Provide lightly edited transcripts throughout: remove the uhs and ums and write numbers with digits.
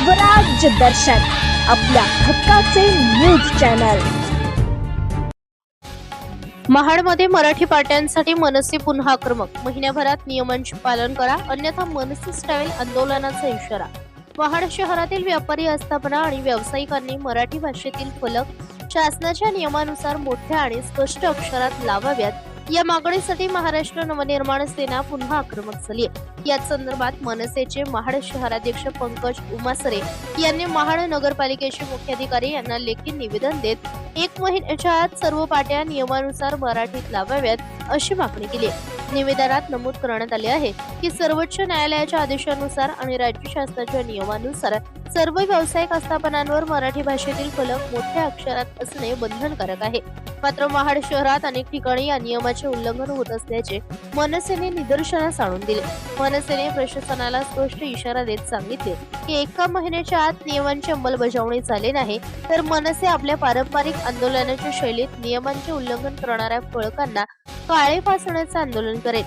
स्वराज्य दर्शन आपल्या हक्काचे न्यूज चॅनल। महाडमध्ये मराठी पाट्यांसाठी मनसे पुन्हा आक्रमक। महिन्याभरात नियमांचे पालन करा, अन्यथा मनसे स्टाईल आंदोलनाचा इशारा। महाड शहरातील व्यापारी आस्थापना आणि व्यावसायिकांनी मराठी भाषेतील फलक शासनाच्या नियमानुसार मोठ्या आणि स्पष्ट अक्षरात लावाव्यात या मागणीसाठी महाराष्ट्र नवनिर्माण सेना पुन्हा आक्रमक झाली। याच संदर्भात मनसेचे महाड शहराध्यक्ष पंकज उमासरे यांनी महाड नगरपालिकेचे मुख्याधिकारी यांना लेखी निवेदन देत 1 महिन्याच्या आत सर्व पाट्या नियमानुसार मराठीत लावाव्यात अशी मागणी केली। निवेदनात नमूद करण्यात आले आहे की सर्वोच्च न्यायालयाच्या आदेशानुसार आणि राज्य शासनाच्या नियमानुसार सर्व व्यावसायिक आस्थापनांवर मराठी भाषेतील फलक मोठ्या अक्षरात असणे बंधनकारक आहे। मात्र महाड शहरात अनेक ठिकाणी या नियमाचे उल्लंघन होत असल्याचे मनसेने निदर्शनास आणून दिले। मनसेने प्रशासनाला स्पष्ट इशारा देत सांगितले की 1 महिन्याच्या आत नियमांची अंमलबजावणी झाली नाही तर मनसे आपल्या पारंपरिक आंदोलनाच्या शैलीत नियमांचे उल्लंघन करणाऱ्या फलकांना काळे फासण्याचे आंदोलन करेल।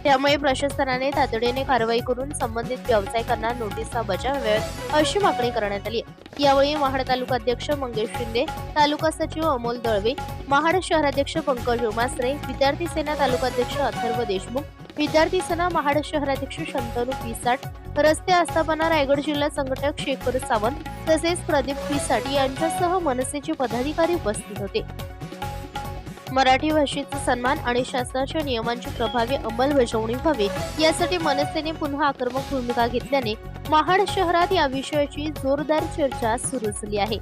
त्यामुळे प्रशासनाने तातडीने कारवाई करून संबंधित व्यावसायिकांना नोटिसा बजावाव्यात अशी मागणी करण्यात आली। यावेळी महाड तालुका अध्यक्ष मंगेश शिंदे, तालुका सचिव अमोल दळवे, महाड शहराध्यक्ष पंकज उमासरे, विद्यार्थी सेना तालुका अध्यक्ष अथर्व देशमुख, विद्यार्थी सेना महाड शहराध्यक्ष शंतनू पिसाट, रस्ते आस्थापना रायगड जिल्हा संघटक शेखर सावंत तसेच प्रदीप पिसाट यांच्यासह मनसेचे पदाधिकारी उपस्थित होते। मराठी भाषेचा सन्मान आणि शासनाच्या नियमांची प्रभावी अंमलबजावणी व्हावी यासाठी मनसेने पुन्हा आक्रमक भूमिका घेतल्याने महाड शहरात या विषयाची जोरदार चर्चा सुरू झाली आहे।